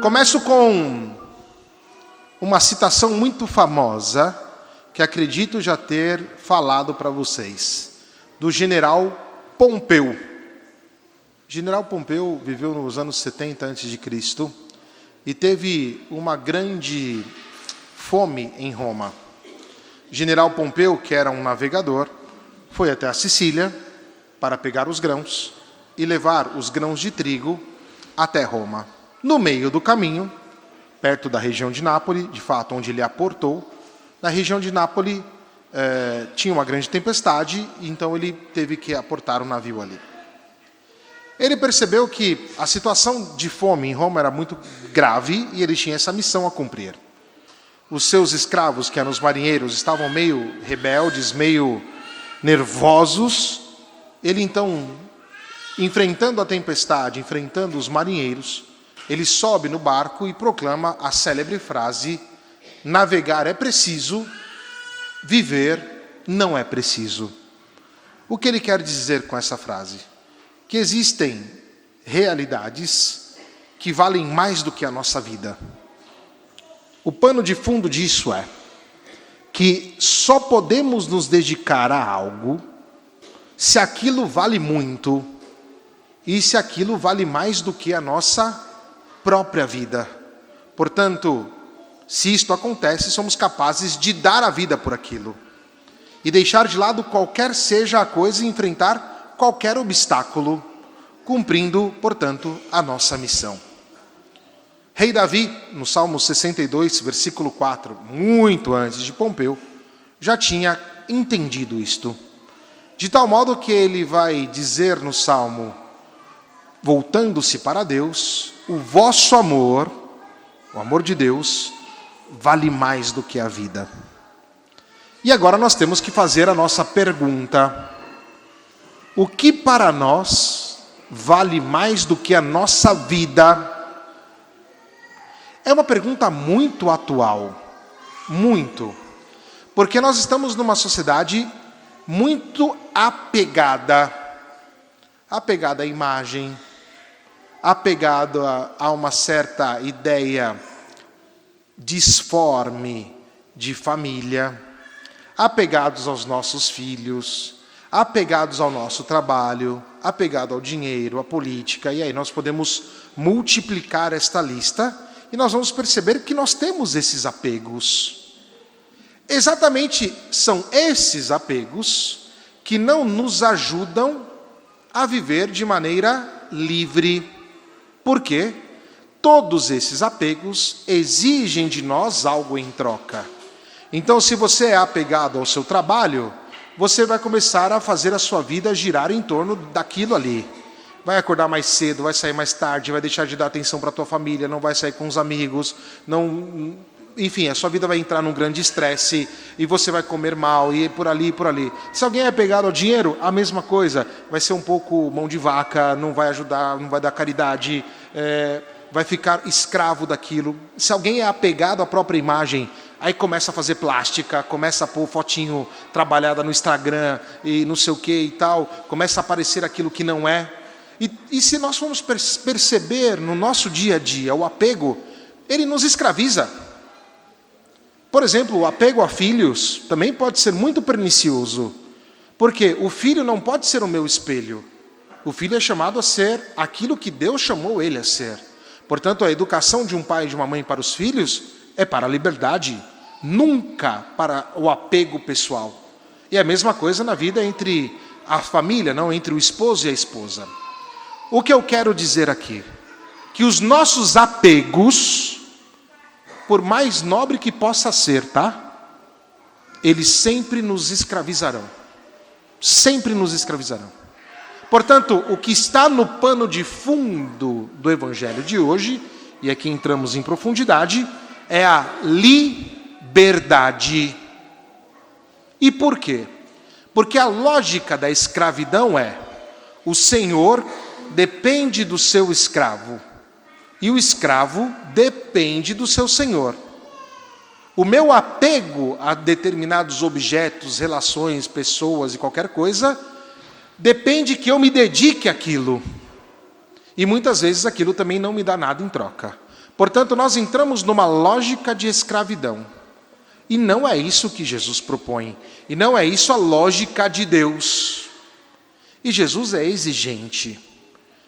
Começo com uma citação muito famosa, que acredito já ter falado para vocês, do general Pompeu. O general Pompeu viveu nos anos 70 a.C. e teve uma grande fome em Roma. General Pompeu, que era um navegador, foi até a Sicília para pegar os grãos e levar os grãos de trigo até Roma. No meio do caminho, perto da região de Nápoles, de fato onde ele aportou, na região de Nápoles tinha uma grande tempestade, então ele teve que aportar um navio ali. Ele percebeu que a situação de fome em Roma era muito grave e ele tinha essa missão a cumprir. Os seus escravos, que eram os marinheiros, estavam meio rebeldes, meio nervosos. Ele então, enfrentando a tempestade, enfrentando os marinheiros, ele sobe no barco e proclama a célebre frase: navegar é preciso, viver não é preciso. O que ele quer dizer com essa frase? Que existem realidades que valem mais do que a nossa vida. O pano de fundo disso é que só podemos nos dedicar a algo se aquilo vale muito e se aquilo vale mais do que a nossa própria vida. Portanto, se isto acontece, somos capazes de dar a vida por aquilo e deixar de lado qualquer seja a coisa e enfrentar qualquer obstáculo, cumprindo, portanto, a nossa missão. Rei Davi, no Salmo 62, versículo 4, muito antes de Pompeu, já tinha entendido isto. De tal modo que ele vai dizer no Salmo, voltando-se para Deus: o vosso amor, o amor de Deus, vale mais do que a vida. E agora nós temos que fazer a nossa pergunta: o que para nós vale mais do que a nossa vida? É uma pergunta muito atual, muito, porque nós estamos numa sociedade muito apegada à imagem, apegada a uma certa ideia disforme de família, apegados aos nossos filhos, apegados ao nosso trabalho, apegado ao dinheiro, à política, e aí nós podemos multiplicar esta lista e nós vamos perceber que nós temos esses apegos. Exatamente são esses apegos que não nos ajudam a viver de maneira livre. Por quê? Todos esses apegos exigem de nós algo em troca. Então, se você é apegado ao seu trabalho, você vai começar a fazer a sua vida girar em torno daquilo ali. Vai acordar mais cedo, vai sair mais tarde, vai deixar de dar atenção para a tua família, não vai sair com os amigos, enfim, a sua vida vai entrar num grande estresse e você vai comer mal e por ali e por ali. Se alguém é apegado ao dinheiro, a mesma coisa. Vai ser um pouco mão de vaca, não vai ajudar, não vai dar caridade, vai ficar escravo daquilo. Se alguém é apegado à própria imagem, aí começa a fazer plástica, começa a pôr fotinho trabalhada no Instagram e não sei o que e tal, começa a aparecer aquilo que não é. E se nós formos perceber no nosso dia a dia o apego, ele nos escraviza. Por exemplo, o apego a filhos também pode ser muito pernicioso, porque o filho não pode ser o meu espelho. O filho é chamado a ser aquilo que Deus chamou ele a ser. Portanto, a educação de um pai e de uma mãe para os filhos é para a liberdade, nunca para o apego pessoal. E a mesma coisa na vida entre a família, não entre o esposo e a esposa. O que eu quero dizer aqui? Que os nossos apegos, por mais nobre que possa ser, tá? Eles sempre nos escravizarão. Sempre nos escravizarão. Portanto, o que está no pano de fundo do Evangelho de hoje, e aqui entramos em profundidade, é a liberdade. E por quê? Porque a lógica da escravidão é: o senhor depende do seu escravo e o escravo depende do seu senhor. O meu apego a determinados objetos, relações, pessoas e qualquer coisa depende que eu me dedique àquilo. E muitas vezes aquilo também não me dá nada em troca. Portanto, nós entramos numa lógica de escravidão. E não é isso que Jesus propõe. E não é isso a lógica de Deus. E Jesus é exigente.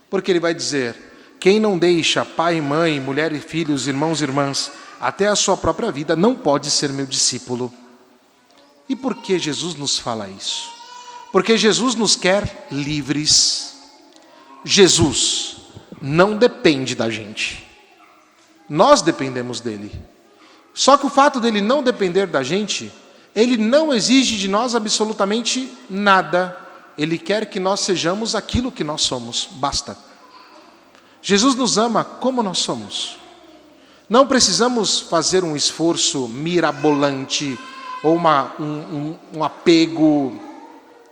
Porque ele vai dizer: quem não deixa pai e mãe, mulher e filhos, irmãos e irmãs, até a sua própria vida, não pode ser meu discípulo. E por que Jesus nos fala isso? Porque Jesus nos quer livres. Jesus não depende da gente. Nós dependemos dele. Só que o fato dele não depender da gente, ele não exige de nós absolutamente nada. Ele quer que nós sejamos aquilo que nós somos. Basta. Jesus nos ama como nós somos. Não precisamos fazer um esforço mirabolante, ou um apego,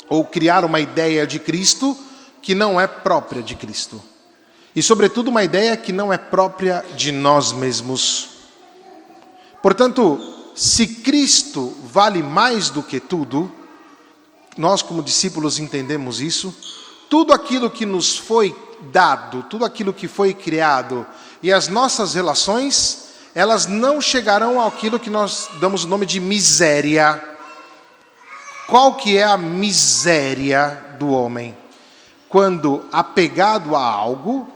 ou criar uma ideia de Cristo que não é própria de Cristo. E, sobretudo, uma ideia que não é própria de nós mesmos. Portanto, se Cristo vale mais do que tudo, nós como discípulos entendemos isso, tudo aquilo que nos foi dado, tudo aquilo que foi criado e as nossas relações, elas não chegarão àquilo que nós damos o nome de miséria. Qual que é a miséria do homem? Quando, apegado a algo,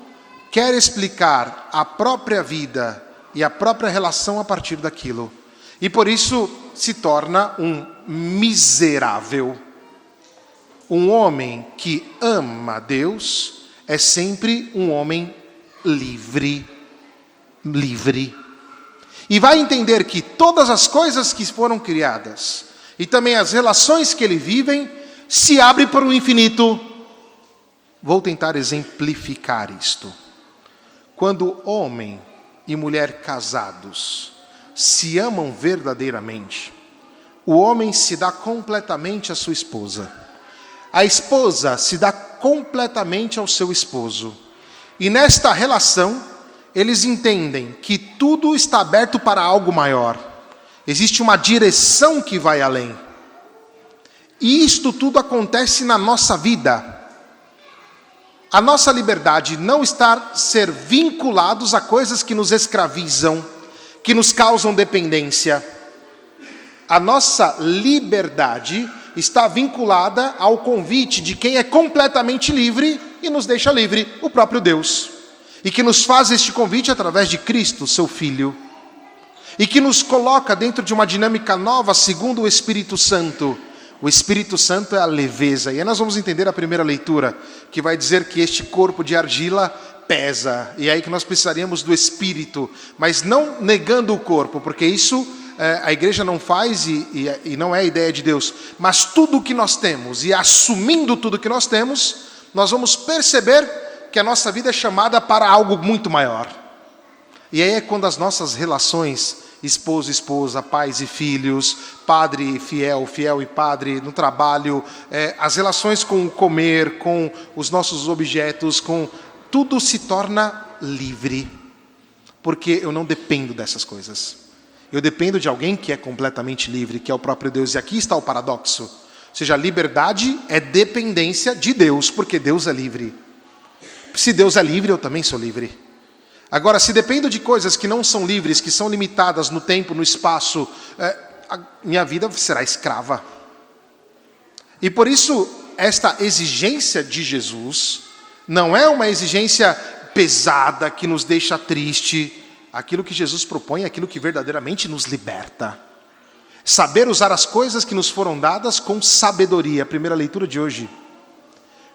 quer explicar a própria vida e a própria relação a partir daquilo. E por isso se torna um miserável. Um homem que ama Deus é sempre um homem livre. Livre. E vai entender que todas as coisas que foram criadas e também as relações que ele vive se abrem para o infinito. Vou tentar exemplificar isto. Quando homem e mulher casados se amam verdadeiramente, o homem se dá completamente à sua esposa. A esposa se dá completamente ao seu esposo. E nesta relação, eles entendem que tudo está aberto para algo maior. Existe uma direção que vai além. E isto tudo acontece na nossa vida. A nossa liberdade não está ser vinculados a coisas que nos escravizam, que nos causam dependência. A nossa liberdade está vinculada ao convite de quem é completamente livre e nos deixa livre, o próprio Deus. E que nos faz este convite através de Cristo, seu Filho. E que nos coloca dentro de uma dinâmica nova, segundo o Espírito Santo. O Espírito Santo é a leveza. E aí nós vamos entender a primeira leitura, que vai dizer que este corpo de argila pesa. E é aí que nós precisaríamos do Espírito. Mas não negando o corpo, porque isso a igreja não faz e não é a ideia de Deus. Mas tudo o que nós temos, e assumindo tudo o que nós temos, nós vamos perceber que a nossa vida é chamada para algo muito maior. E aí é quando as nossas relações, esposo e esposa, pais e filhos, padre e fiel, fiel e padre, no trabalho, as relações com o comer, com os nossos objetos, com tudo se torna livre. Porque eu não dependo dessas coisas. Eu dependo de alguém que é completamente livre, que é o próprio Deus. E aqui está o paradoxo. Ou seja, a liberdade é dependência de Deus, porque Deus é livre. Se Deus é livre, eu também sou livre. Agora, se dependo de coisas que não são livres, que são limitadas no tempo, no espaço, a minha vida será escrava. E por isso, esta exigência de Jesus não é uma exigência pesada que nos deixa triste. Aquilo que Jesus propõe é aquilo que verdadeiramente nos liberta. Saber usar as coisas que nos foram dadas com sabedoria. A primeira leitura de hoje.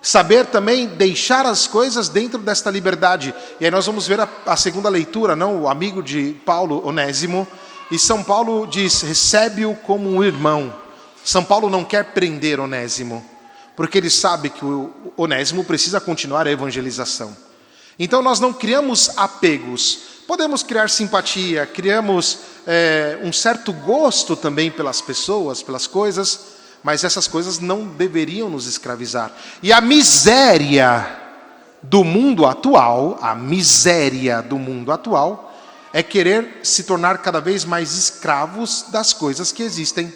Saber também deixar as coisas dentro desta liberdade. E aí nós vamos ver a segunda leitura, não? O amigo de Paulo, Onésimo. E São Paulo diz, recebe-o como um irmão. São Paulo não quer prender Onésimo, porque ele sabe que o Onésimo precisa continuar a evangelização. Então nós não criamos apegos. Podemos criar simpatia, criamos um certo gosto também pelas pessoas, pelas coisas, mas essas coisas não deveriam nos escravizar. E a miséria do mundo atual, é querer se tornar cada vez mais escravos das coisas que existem.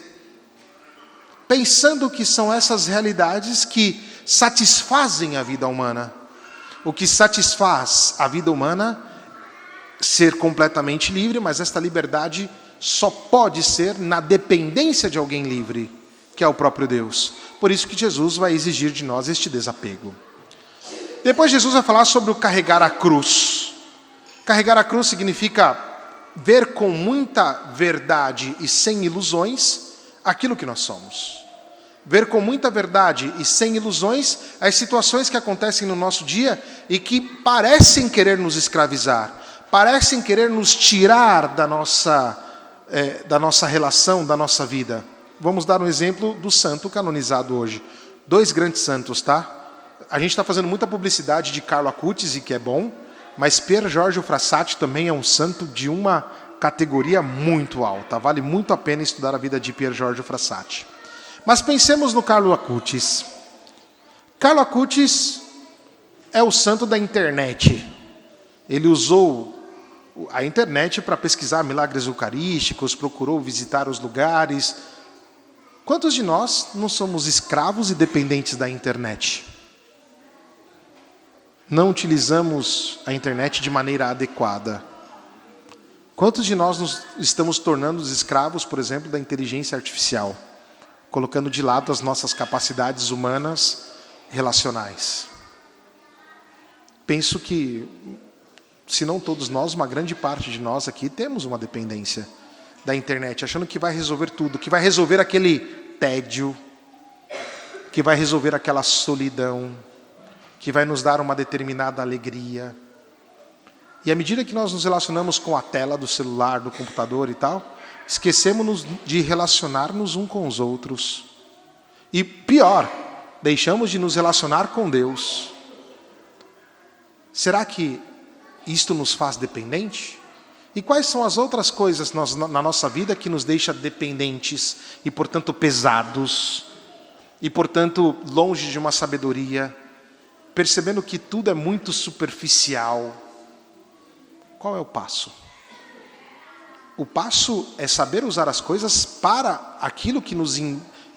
Pensando que são essas realidades que satisfazem a vida humana. O que satisfaz a vida humana ser completamente livre, mas esta liberdade só pode ser na dependência de alguém livre, que é o próprio Deus. Por isso que Jesus vai exigir de nós este desapego. Depois Jesus vai falar sobre o carregar a cruz. Carregar a cruz significa ver com muita verdade e sem ilusões aquilo que nós somos. Ver com muita verdade e sem ilusões as situações que acontecem no nosso dia e que parecem querer nos escravizar, parecem querer nos tirar da nossa relação, da nossa vida. Vamos dar um exemplo do santo canonizado hoje. 2 grandes santos, tá? A gente está fazendo muita publicidade de Carlo Acutis, e que é bom, mas Pier Giorgio Frassati também é um santo de uma categoria muito alta. Vale muito a pena estudar a vida de Pier Giorgio Frassati. Mas pensemos no Carlo Acutis. Carlo Acutis é o santo da internet. Ele usou a internet para pesquisar milagres eucarísticos, procurou visitar os lugares. Quantos de nós não somos escravos e dependentes da internet? Não utilizamos a internet de maneira adequada. Quantos de nós nos estamos tornando escravos, por exemplo, da inteligência artificial, colocando de lado as nossas capacidades humanas relacionais? Penso que, se não todos nós, uma grande parte de nós aqui temos uma dependência da internet, achando que vai resolver tudo, que vai resolver aquele tédio, que vai resolver aquela solidão, que vai nos dar uma determinada alegria. E à medida que nós nos relacionamos com a tela do celular, do computador e tal, esquecemos de relacionar-nos uns com os outros. E pior, deixamos de nos relacionar com Deus. Será que isto nos faz dependente? E quais são as outras coisas na nossa vida que nos deixa dependentes e, portanto, pesados, e, portanto, longe de uma sabedoria, percebendo que tudo é muito superficial? Qual é o passo? O passo é saber usar as coisas para aquilo que nos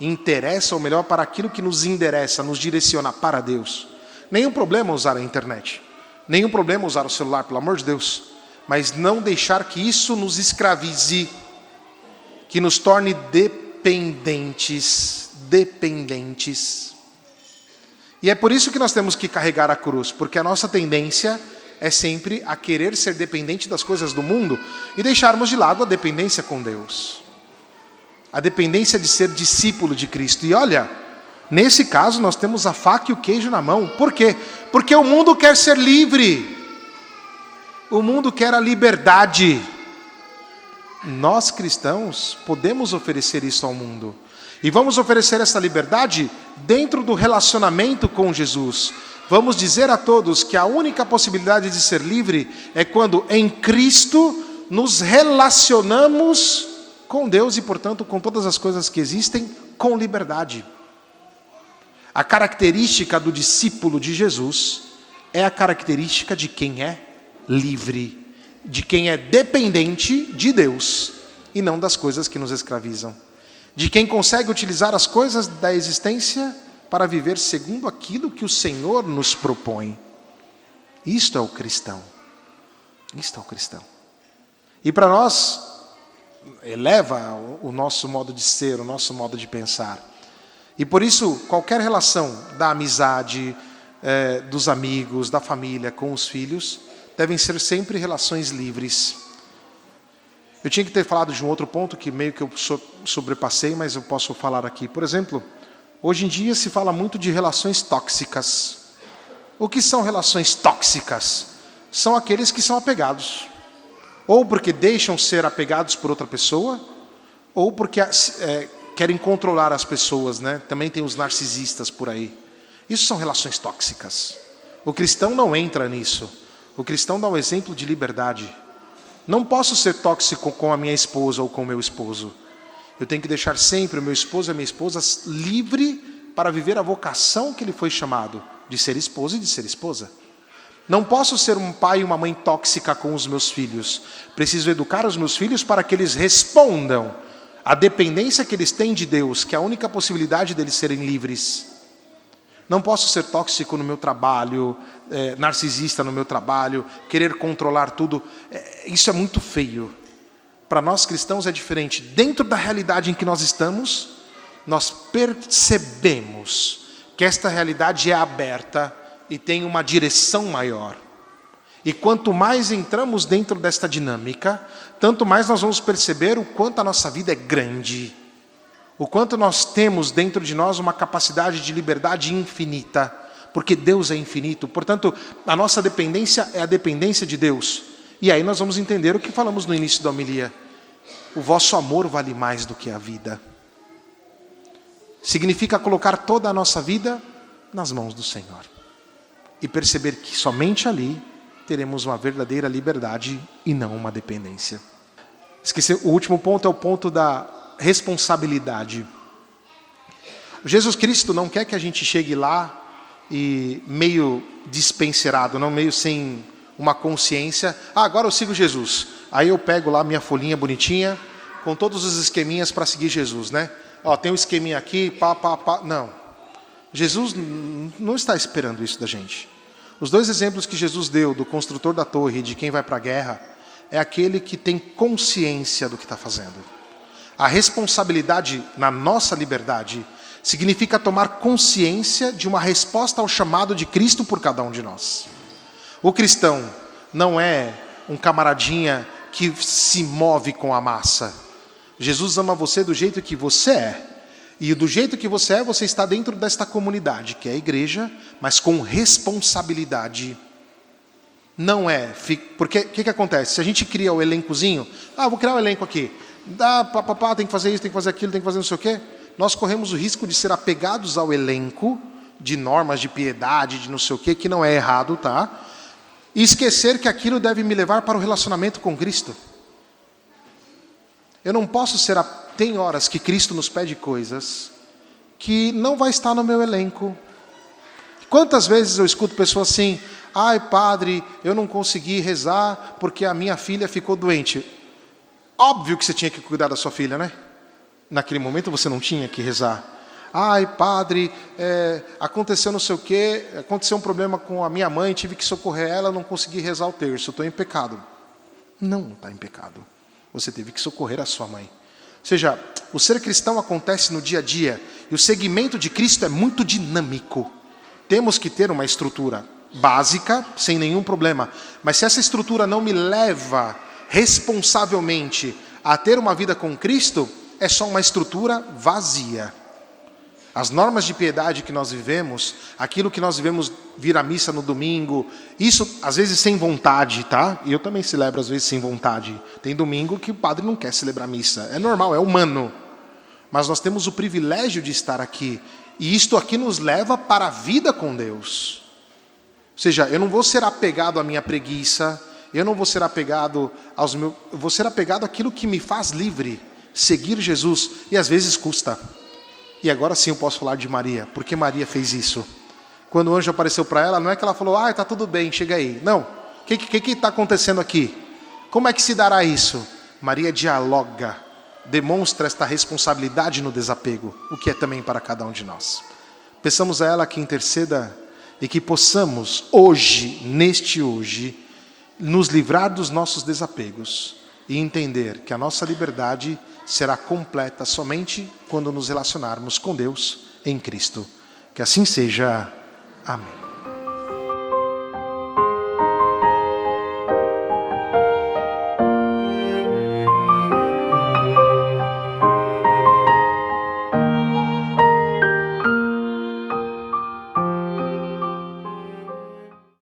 interessa, ou melhor, para aquilo que nos endereça, nos direciona para Deus. Nenhum problema usar a internet. Nenhum problema usar o celular, pelo amor de Deus. Mas não deixar que isso nos escravize, que nos torne dependentes. E é por isso que nós temos que carregar a cruz, porque a nossa tendência é sempre a querer ser dependente das coisas do mundo e deixarmos de lado a dependência com Deus. A dependência de ser discípulo de Cristo. E olha, nesse caso nós temos a faca e o queijo na mão. Por quê? Porque o mundo quer ser livre. O mundo quer a liberdade. Nós cristãos podemos oferecer isso ao mundo. E vamos oferecer essa liberdade dentro do relacionamento com Jesus. Vamos dizer a todos que a única possibilidade de ser livre é quando em Cristo nos relacionamos com Deus e, portanto, com todas as coisas que existem, com liberdade. A característica do discípulo de Jesus é a característica de quem é livre, de quem é dependente de Deus e não das coisas que nos escravizam, de quem consegue utilizar as coisas da existência para viver segundo aquilo que o Senhor nos propõe. Isto é o cristão. Isto é o cristão. E para nós, eleva o nosso modo de ser, o nosso modo de pensar. E por isso, qualquer relação da amizade, dos amigos, da família, com os filhos, devem ser sempre relações livres. Eu tinha que ter falado de um outro ponto que meio que eu sobrepassei, mas eu posso falar aqui. Por exemplo, hoje em dia se fala muito de relações tóxicas. O que são relações tóxicas? São aqueles que são apegados. Ou porque deixam ser apegados por outra pessoa, ou porque querem controlar as pessoas, né? Também tem os narcisistas por aí. Isso são relações tóxicas. O cristão não entra nisso. O cristão dá um exemplo de liberdade. Não posso ser tóxico com a minha esposa ou com o meu esposo. Eu tenho que deixar sempre o meu esposo e a minha esposa livre para viver a vocação que ele foi chamado, de ser esposo e de ser esposa. Não posso ser um pai e uma mãe tóxica com os meus filhos. Preciso educar os meus filhos para que eles respondam à dependência que eles têm de Deus, que é a única possibilidade deles serem livres. Não posso ser tóxico no meu trabalho, narcisista no meu trabalho, querer controlar tudo. Isso é muito feio. Para nós cristãos é diferente. Dentro da realidade em que nós estamos, nós percebemos que esta realidade é aberta e tem uma direção maior. E quanto mais entramos dentro desta dinâmica, tanto mais nós vamos perceber o quanto a nossa vida é grande. O quanto nós temos dentro de nós uma capacidade de liberdade infinita. Porque Deus é infinito. Portanto, a nossa dependência é a dependência de Deus. E aí nós vamos entender o que falamos no início da homilia. O vosso amor vale mais do que a vida. Significa colocar toda a nossa vida nas mãos do Senhor. E perceber que somente ali teremos uma verdadeira liberdade e não uma dependência. Esqueci, o último ponto é o ponto da responsabilidade. Jesus Cristo não quer que a gente chegue lá e meio despencerado, não meio sem uma consciência. Agora eu sigo Jesus. Aí eu pego lá minha folhinha bonitinha, com todos os esqueminhas para seguir Jesus, né? Tem um esqueminha aqui, pá. Não. Jesus não está esperando isso da gente. Os dois exemplos que Jesus deu, do construtor da torre e de quem vai para a guerra, é aquele que tem consciência do que está fazendo. A responsabilidade na nossa liberdade significa tomar consciência de uma resposta ao chamado de Cristo por cada um de nós. O cristão não é um camaradinha que se move com a massa. Jesus ama você do jeito que você é. E do jeito que você é, você está dentro desta comunidade, que é a igreja, mas com responsabilidade. Não é... Porque o que acontece? Se a gente cria o elencozinho, vou criar um elenco aqui. Tem que fazer isso, tem que fazer aquilo, tem que fazer não sei o quê. Nós corremos o risco de ser apegados ao elenco, de normas de piedade, de não sei o quê, que não é errado, tá? E esquecer que aquilo deve me levar para o relacionamento com Cristo. Eu não posso ser... Tem horas que Cristo nos pede coisas que não vai estar no meu elenco. Quantas vezes eu escuto pessoas assim, padre, eu não consegui rezar porque a minha filha ficou doente. Óbvio que você tinha que cuidar da sua filha, né? Naquele momento você não tinha que rezar. Padre, aconteceu não sei o quê, aconteceu um problema com a minha mãe, tive que socorrer ela, não consegui rezar o terço, estou em pecado. Não está em pecado. Você teve que socorrer a sua mãe. Ou seja, o ser cristão acontece no dia a dia, e o seguimento de Cristo é muito dinâmico. Temos que ter uma estrutura básica, sem nenhum problema. Mas se essa estrutura não me leva responsavelmente a ter uma vida com Cristo, é só uma estrutura vazia. As normas de piedade que nós vivemos, aquilo que nós vivemos vir à missa no domingo, isso às vezes sem vontade, tá? E eu também celebro às vezes sem vontade. Tem domingo que o padre não quer celebrar missa. É normal, é humano. Mas nós temos o privilégio de estar aqui. E isto aqui nos leva para a vida com Deus. Ou seja, eu não vou ser apegado à minha preguiça, eu não vou ser apegado aos meus... Eu vou ser apegado àquilo que me faz livre. Seguir Jesus. E às vezes custa. E agora sim eu posso falar de Maria. Porque Maria fez isso. Quando o anjo apareceu para ela, não é que ela falou, está tudo bem, chega aí. Não. O que está acontecendo aqui? Como é que se dará isso? Maria dialoga. Demonstra esta responsabilidade no desapego. O que é também para cada um de nós. Peçamos a ela que interceda e que possamos hoje, neste hoje, nos livrar dos nossos desapegos. E entender que a nossa liberdade será completa somente quando nos relacionarmos com Deus em Cristo. Que assim seja. Amém.